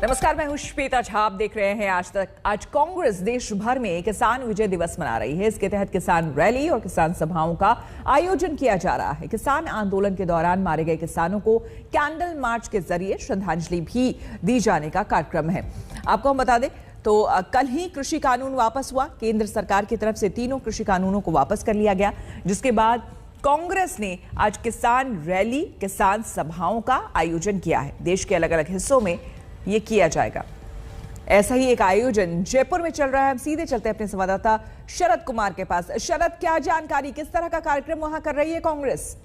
नमस्कार, मैं हूं श्वेता झा। आप देख रहे हैं आज तक। आज कांग्रेस देश भर में किसान विजय दिवस मना रही है। इसके तहत किसान रैली और किसान सभाओं का आयोजन किया जा रहा है। किसान आंदोलन के दौरान मारे गए किसानों को कैंडल मार्च के जरिए श्रद्धांजलि भी दी जाने का कार्यक्रम है। आपको हम बता दें तो कल ही कृषि कानून वापस हुआ। केंद्र सरकार की तरफ से तीनों कृषि कानूनों को वापस कर लिया गया, जिसके बाद कांग्रेस ने आज किसान रैली, किसान सभाओं का आयोजन किया है। देश के अलग अलग हिस्सों में ये किया जाएगा। ऐसा ही एक आयोजन जयपुर में चल रहा है। हम सीधे चलते हैं अपने संवाददाता शरद कुमार के पास। शरद, क्या जानकारी, किस तरह का कार्यक्रम वहां कर रही है कांग्रेस?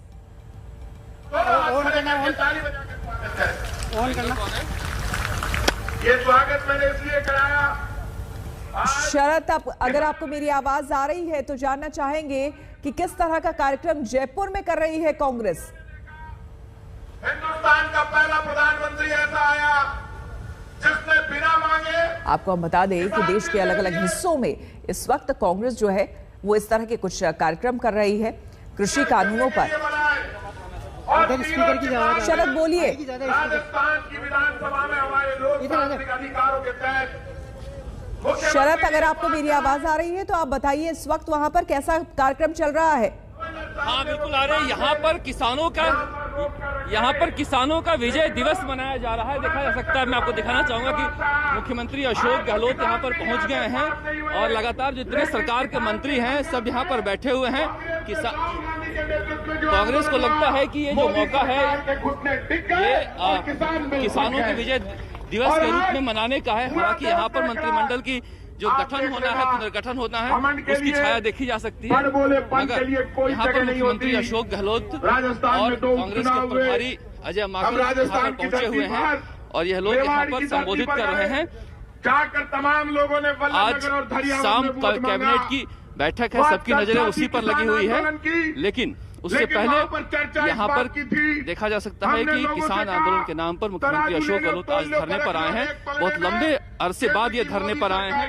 ये स्वागत मैंने इसलिए कराया। शरद, अगर आपको मेरी आवाज आ रही है तो जानना चाहेंगे कि किस तरह का कार्यक्रम जयपुर में कर रही है कांग्रेस? हिंदुस्तान का पहला प्रधानमंत्री ऐसा आया जिसने बिना मांगे। आपको हम बता दें कि देश के अलग अलग हिस्सों में इस वक्त कांग्रेस जो है वो इस तरह के कुछ कार्यक्रम कर रही है कृषि कानूनों पर। शरद, बोलिए। राजस्थान की विधानसभा में हमारे लोकतांत्रिक अधिकारों के तहत। शरद, अगर आपको मेरी आवाज आ रही है तो आप बताइए इस वक्त वहां पर कैसा कार्यक्रम चल रहा है? हाँ, बिल्कुल आ रहे हैं। यहाँ पर किसानों का विजय दिवस मनाया जा रहा है। देखा जा सकता है, मैं आपको दिखाना चाहूंगा कि मुख्यमंत्री अशोक गहलोत यहाँ पर पहुँच गए हैं और लगातार जितने सरकार के मंत्री हैं सब यहाँ पर बैठे हुए हैं। कांग्रेस को लगता है कि ये जो मौका है ये किसानों के विजय दिवस के रूप में मनाने का है। हालांकि यहाँ पर मंत्रिमंडल की जो गठन होना है, पुनर्गठन होना है, उसकी छाया देखी जा सकती है। मगर यहाँ पर मुख्यमंत्री अशोक गहलोत और कांग्रेस के प्रभारी अजय माकन यहाँ पर पहुंचे हुए हैं और यह लोग यहाँ पर संबोधित कर रहे हैं। तमाम लोगों ने आज शाम कैबिनेट की बैठक है, सबकी नजरें उसी पर लगी हुई है। लेकिन उससे पहले यहाँ पर देखा जा सकता है कि किसान आंदोलन के नाम पर मुख्यमंत्री अशोक गहलोत आज धरने पर आए हैं। बहुत लंबे अरसे बाद ये धरने पर आए हैं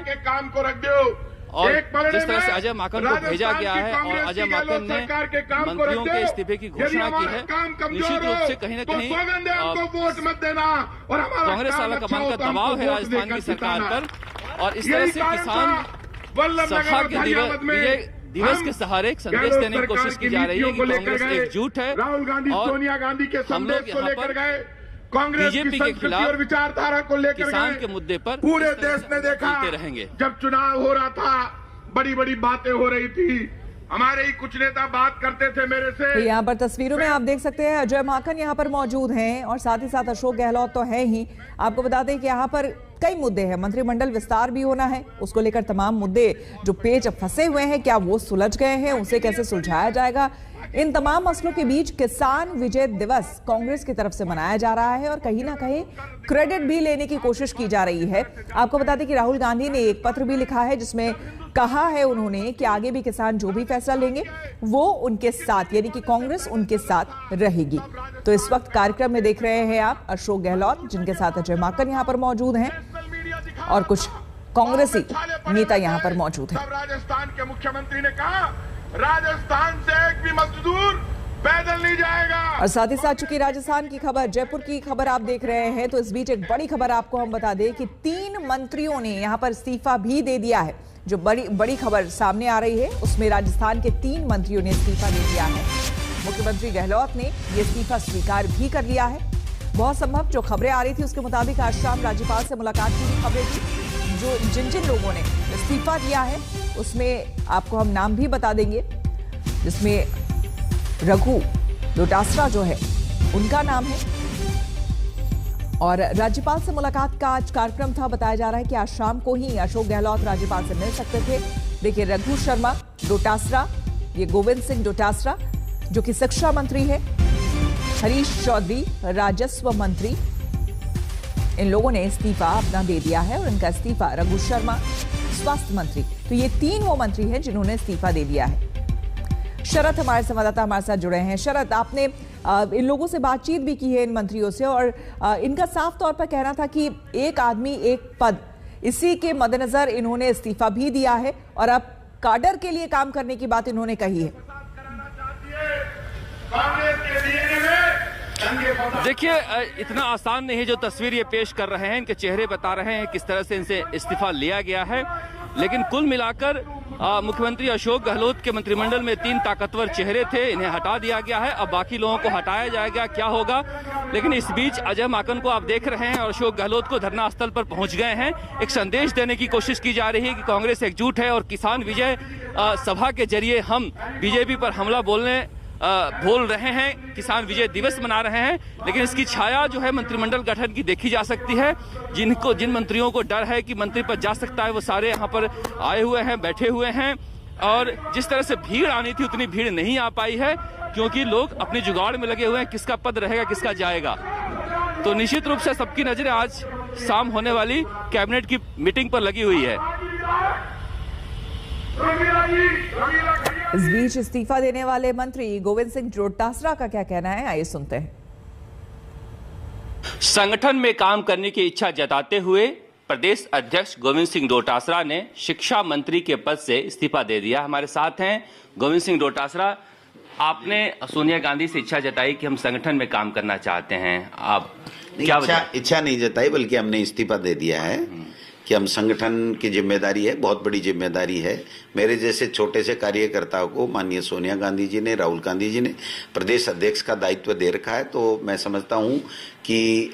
और जिस तरह से अजय माकन को भेजा गया है और अजय माकन ने मंत्रियों के इस्तीफे की घोषणा की है, निश्चित रूप से कहीं न कहीं कांग्रेस आलाकमान का दबाव है राजस्थान की सरकार पर। और इस तरह से किसान सभा के दिवस के सहारे एक संदेश देने की कोशिश की जा रही है कि कांग्रेस एकजुट है और हम लोग यहाँ पर बीजेपी के खिलाफ विचारधारा को लेकर किसान के मुद्दे पर पूरे देश ने देखा रहेंगे। जब चुनाव हो रहा था, बड़ी बड़ी बातें हो रही थी, हमारे ही कुछ नेता बात करते थे मेरे से। तो यहाँ पर तस्वीरों में आप देख सकते हैं अजय माकन यहाँ पर मौजूद हैं और साथ ही साथ अशोक गहलोत तो है ही। आपको बता दें कि यहाँ पर कई मुद्दे हैं। मंत्रिमंडल विस्तार भी होना है, उसको लेकर तमाम मुद्दे जो पेच फंसे हुए हैं, क्या वो सुलझ गए हैं, उसे कैसे सुलझाया जाएगा। इन तमाम मसलों के बीच किसान विजय दिवस कांग्रेस की तरफ से मनाया जा रहा है और कहीं ना कहीं क्रेडिट भी लेने की कोशिश की जा रही है। आपको बता दें कि राहुल गांधी ने एक पत्र भी लिखा है जिसमें कहा है उन्होंने कि आगे भी किसान जो भी फैसला लेंगे वो उनके साथ, यानी कि कांग्रेस उनके साथ रहेगी। तो इस वक्त कार्यक्रम में देख रहे हैं आप अशोक गहलोत, जिनके साथ अजय माकन यहाँ पर मौजूद हैं और कुछ कांग्रेसी नेता यहाँ पर मौजूद हैं। राजस्थान के मुख्यमंत्री ने कहा, राजस्थान से एक भी मजदूर पैदल नहीं जाएगा। और साथ ही साथ चूंकि राजस्थान की खबर, जयपुर की खबर आप देख रहे हैं, तो इस बीच एक बड़ी खबर आपको हम बता दें कि 3 मंत्रियों ने यहाँ पर इस्तीफा भी दे दिया है। जो बड़ी खबर सामने आ रही है उसमें राजस्थान के 3 मंत्रियों ने इस्तीफा दे दिया है। मुख्यमंत्री गहलोत ने ये इस्तीफा स्वीकार भी कर लिया है। बहुत संभव जो खबरें आ रही थी उसके मुताबिक आज शाम राज्यपाल से मुलाकात की भी खबरें थी। जो जिन लोगों ने इस्तीफा दिया है उसमें आपको हम नाम भी बता देंगे, जिसमें रघु डोटासरा जो है उनका नाम है। और राज्यपाल से मुलाकात का आज कार्यक्रम था। बताया जा रहा है कि आज शाम को ही अशोक गहलोत राज्यपाल से मिल सकते थे। देखिए, रघु शर्मा डोटासरा, ये गोविंद सिंह डोटासरा जो कि शिक्षा मंत्री है, हरीश चौधरी राजस्व मंत्री, इन लोगों ने इस्तीफा अपना दे दिया है। और इनका इस्तीफा, रघु शर्मा स्वास्थ्य मंत्री, तो ये 3 वो मंत्री हैं जिन्होंने इस्तीफा दे दिया है। शरद हमारे संवाददाता हमारे साथ जुड़े हैं। शरद, आपने इन लोगों से बातचीत भी की है, इन मंत्रियों से, और इनका साफ तौर पर कहना था कि एक आदमी एक पद, इसी के मद्देनजर इन्होंने इस्तीफा भी दिया है और अब काडर के लिए काम करने की बात इन्होंने कही है। कांग्रेस के डीएनए में देखिए, इतना आसान नहीं है जो तस्वीर ये पेश कर रहे हैं, इनके चेहरे बता रहे हैं किस तरह से इनसे इस्तीफा लिया गया है। लेकिन कुल मिलाकर मुख्यमंत्री अशोक गहलोत के मंत्रिमंडल में 3 ताकतवर चेहरे थे, इन्हें हटा दिया गया है। अब बाकी लोगों को हटाया जाएगा, क्या होगा। लेकिन इस बीच अजय माकन को आप देख रहे हैं और अशोक गहलोत को धरना स्थल पर पहुंच गए हैं। एक संदेश देने की कोशिश की जा रही है कि कांग्रेस एकजुट है और किसान विजय सभा के जरिए हम बीजेपी पर हमला बोल रहे हैं, किसान विजय दिवस मना रहे हैं। लेकिन इसकी छाया जो है मंत्रिमंडल गठन की देखी जा सकती है। जिन मंत्रियों को डर है कि मंत्री पद जा सकता है, वो सारे यहाँ पर आए हुए हैं, बैठे हुए हैं। और जिस तरह से भीड़ आनी थी उतनी भीड़ नहीं आ पाई है, क्योंकि लोग अपने जुगाड़ में लगे हुए हैं, किसका पद रहेगा, किसका जाएगा। तो निश्चित रूप से सबकी नजरें आज शाम होने वाली कैबिनेट की मीटिंग पर लगी हुई है। इस बीच इस्तीफा देने वाले मंत्री गोविंद सिंह डोटासरा का क्या कहना है, आइए सुनते हैं। संगठन में काम करने की इच्छा जताते हुए प्रदेश अध्यक्ष गोविंद सिंह डोटासरा ने शिक्षा मंत्री के पद से इस्तीफा दे दिया। हमारे साथ हैं गोविंद सिंह डोटासरा। आपने सोनिया गांधी से इच्छा जताई कि हम संगठन में काम करना चाहते हैं, आप क्या इच्छा नहीं जताई, बल्कि हमने इस्तीफा दे दिया है कि हम संगठन की जिम्मेदारी है, बहुत बड़ी जिम्मेदारी है। मेरे जैसे छोटे से कार्यकर्ताओं को माननीय सोनिया गांधी जी ने, राहुल गांधी जी ने प्रदेश अध्यक्ष का दायित्व दे रखा है। तो मैं समझता हूं कि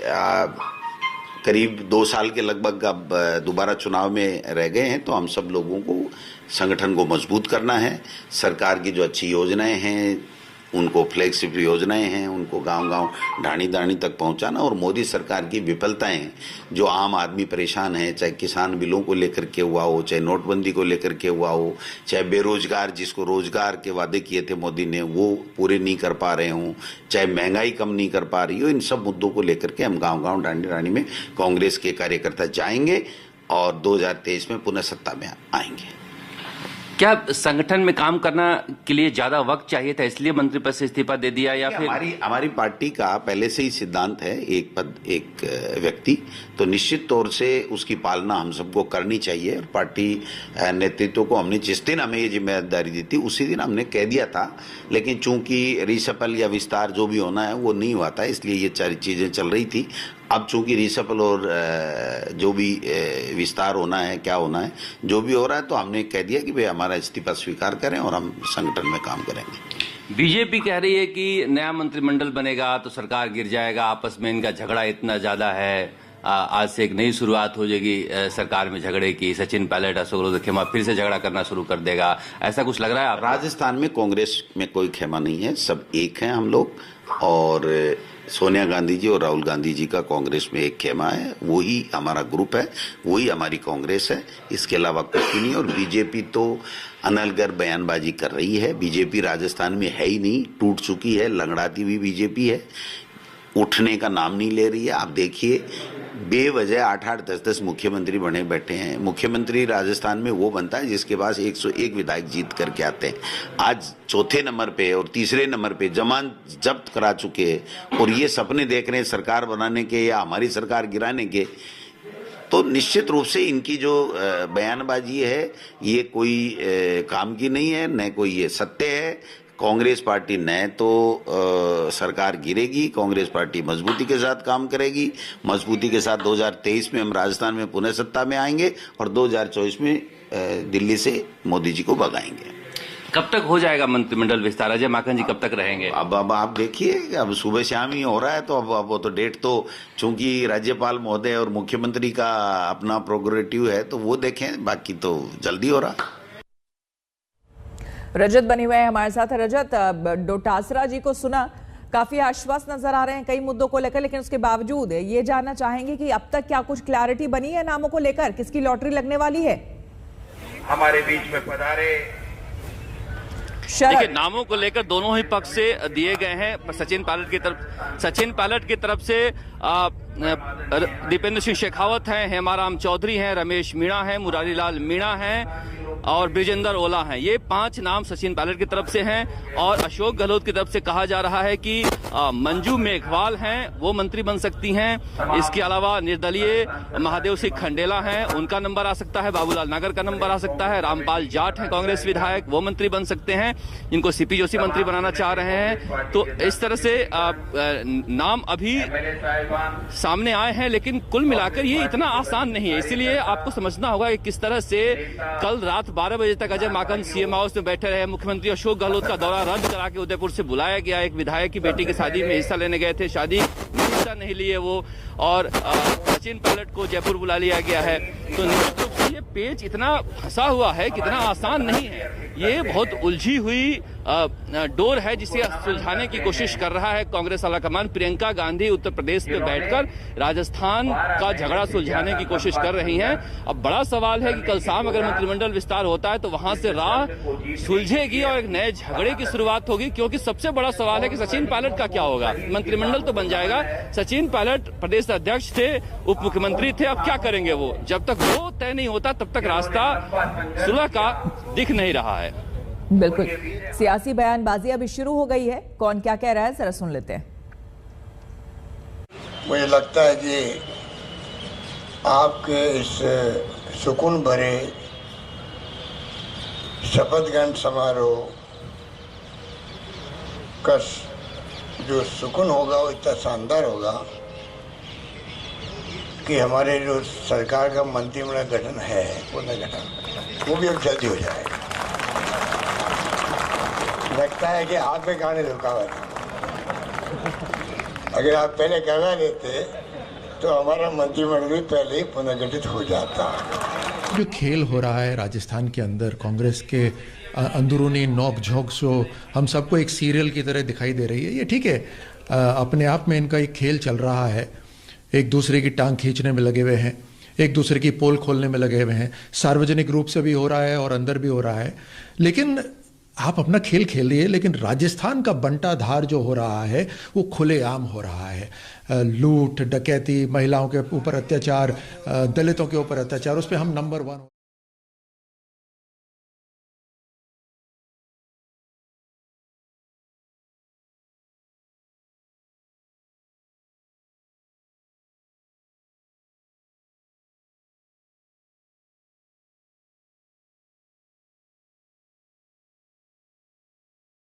करीब 2 साल के लगभग अब दोबारा चुनाव में रह गए हैं, तो हम सब लोगों को संगठन को मजबूत करना है। सरकार की जो अच्छी योजनाएं हैं, उनको फ्लैगशिप योजनाएं हैं, उनको गांव-गांव, ढाणी-ढाणी तक पहुंचाना। और मोदी सरकार की विफलताएं, जो आम आदमी परेशान है, चाहे किसान बिलों को लेकर के हुआ हो, चाहे नोटबंदी को लेकर के हुआ हो, चाहे बेरोजगार जिसको रोजगार के वादे किए थे मोदी ने वो पूरे नहीं कर पा रहे हों, चाहे महंगाई कम नहीं कर पा रही हो, इन सब मुद्दों को लेकर के हम गाँव-गाँव, ढाणी-ढाणी में कांग्रेस के कार्यकर्ता जाएंगे और 2023 में पुनः सत्ता में आएंगे। क्या संगठन में काम करना के लिए ज्यादा वक्त चाहिए था, इसलिए मंत्री पद से इस्तीफा दे दिया, या फिर हमारी पार्टी का पहले से ही सिद्धांत है एक पद एक व्यक्ति, तो निश्चित तौर से उसकी पालना हम सबको करनी चाहिए। और पार्टी नेतृत्व को हमने जिस दिन हमें ये जिम्मेदारी दी थी उसी दिन हमने कह दिया था, लेकिन चूंकि रिसफल या विस्तार जो भी होना है वो नहीं हुआ था, इसलिए ये 4 चीजें चल रही थी। अब चूंकि रिसफल और जो भी विस्तार होना है, क्या होना है, जो भी हो रहा है, तो हमने कह दिया कि भाई हमारा इस्तीफा स्वीकार करें और हम संगठन में काम करेंगे। बीजेपी कह रही है कि नया मंत्रिमंडल बनेगा तो सरकार गिर जाएगा, आपस में इनका झगड़ा इतना ज्यादा है, आज से एक नई शुरुआत हो जाएगी सरकार में झगड़े की। सचिन पायलट, अशोक खेमा फिर से झगड़ा करना शुरू कर देगा, ऐसा कुछ लग रहा है आप? राजस्थान में कांग्रेस में कोई खेमा नहीं है, सब एक हैं हम लोग। और सोनिया गांधी जी और राहुल गांधी जी का कांग्रेस में एक खेमा है, वही हमारा ग्रुप है, वही हमारी कांग्रेस है, इसके अलावा कुछ भी नहीं। और बीजेपी तो अनलगर बयानबाजी कर रही है। बीजेपी राजस्थान में है ही नहीं, टूट चुकी है, लंगड़ाती हुई बीजेपी है, उठने का नाम नहीं ले रही है। आप देखिए, बेवजह 8-8, 10-10 मुख्यमंत्री बने बैठे हैं। मुख्यमंत्री राजस्थान में वो बनता है जिसके पास 101 विधायक जीत करके आते हैं। आज 4थे नंबर पे और 3रे नंबर पे जमानत जब्त करा चुके हैं, और ये सपने देख रहे हैं सरकार बनाने के या हमारी सरकार गिराने के। तो निश्चित रूप से इनकी जो बयानबाजी है ये कोई काम की नहीं है, न कोई ये सत्य है। कांग्रेस पार्टी न तो सरकार गिरेगी, कांग्रेस पार्टी मजबूती के साथ काम करेगी। मजबूती के साथ 2023 में हम राजस्थान में पुनः सत्ता में आएंगे और 2024 में दिल्ली से मोदी जी को भगाएंगे। कब तक हो जाएगा मंत्रिमंडल विस्तार? अजय माकन जी कब तक रहेंगे? अब आप देखिए, अब सुबह शाम ही हो रहा है, तो अब वो तो डेट तो चूंकि राज्यपाल महोदय और मुख्यमंत्री का अपना प्रोग्रेटिव है, तो वो देखें, बाकी तो जल्दी हो रहा। रजत बने हुए हैं हमारे साथ। रजत, डोटासरा जी को सुना, काफी आश्वस्त नजर आ रहे हैं कई मुद्दों को लेकर, लेकिन उसके बावजूद ये जानना चाहेंगे कि अब तक क्या कुछ क्लैरिटी बनी है नामों को लेकर, किसकी लॉटरी लगने वाली है? हमारे बीच में पधारे देखिए, नामों को लेकर दोनों ही पक्ष से दिए गए हैं। सचिन पायलट की तरफ से दीपेंद्र सिंह शेखावत हैं, हेमाराम चौधरी हैं, रमेश मीणा हैं, मुरारी लाल मीणा हैं और ब्रिजेंद्र ओला हैं। ये 5 नाम सचिन पायलट की तरफ से हैं। और अशोक गहलोत की तरफ से कहा जा रहा है कि मंजू मेघवाल हैं, वो मंत्री बन सकती हैं। इसके अलावा निर्दलीय महादेव सिंह खंडेला हैं, उनका नंबर आ सकता है। बाबूलाल नागर का नंबर आ सकता है। रामपाल जाट हैं कांग्रेस विधायक, वो मंत्री बन सकते हैं, इनको सीपी जोशी मंत्री बनाना चाह रहे हैं। तो इस तरह से नाम अभी सामने आए हैं, लेकिन कुल मिलाकर ये इतना आसान नहीं है। इसीलिए आपको समझना होगा कि किस तरह से कल रात 12 बजे तक अजय माकन सीएम हाउस में बैठे रहे। मुख्यमंत्री अशोक गहलोत का दौरा रद्द करा के उदयपुर से बुलाया गया। एक विधायक की बेटी की शादी में हिस्सा लेने गए थे, शादी में हिस्सा नहीं लिए वो, और सचिन पायलट को जयपुर बुला लिया गया है। तो निश्चित रूप से ये पेच इतना फंसा हुआ है कि इतना आसान नहीं है। ये बहुत उलझी हुई डोर है जिसे सुलझाने की कोशिश कर रहा है कांग्रेस आलाकमान। प्रियंका गांधी उत्तर प्रदेश में बैठकर राजस्थान का झगड़ा सुलझाने की कोशिश कर रही हैं। अब बड़ा सवाल है कि कल शाम अगर मंत्रिमंडल विस्तार होता है तो वहां से राह सुलझेगी और एक नए झगड़े की शुरुआत होगी, क्योंकि सबसे बड़ा सवाल है कि सचिन पायलट का क्या होगा। मंत्रिमंडल तो बन जाएगा, सचिन पायलट प्रदेश अध्यक्ष थे, उप मुख्यमंत्री थे, अब क्या करेंगे वो। जब तक वो तय नहीं होता तब तक रास्ता सुलह का दिख नहीं रहा है। बिल्कुल, सियासी बयानबाजी अभी शुरू हो गई है। कौन क्या कह रहा है जरा सुन लेते हैं। मुझे लगता है कि आपके इस सुकून भरे शपथ ग्रहण समारोह का जो सुकून होगा वो इतना शानदार होगा कि हमारे जो सरकार का मंत्रिमंडल गठन है पुनर्गठन, वो भी अब जल्दी हो जाएगा। लगता है कि हाथ में गाने रुकावट, अगर आप पहले करवा देते तो हमारा मंत्रिमंडल भी पहले ही पुनर्गठित हो जाता। जो खेल हो रहा है राजस्थान के अंदर, कांग्रेस के अंदरूनी नोक झोंक जो हम सबको एक सीरियल की तरह दिखाई दे रही है, ये ठीक है, अपने आप में इनका एक खेल चल रहा है। एक दूसरे की टांग खींचने में लगे हुए हैं, एक दूसरे की पोल खोलने में लगे हुए हैं, सार्वजनिक रूप से भी हो रहा है और अंदर भी हो रहा है। लेकिन आप अपना खेल खेल रही है, लेकिन राजस्थान का बंटाधार जो हो रहा है वो खुलेआम हो रहा है। लूट, डकैती, महिलाओं के ऊपर अत्याचार, दलितों के ऊपर अत्याचार, उस पर हम नंबर 1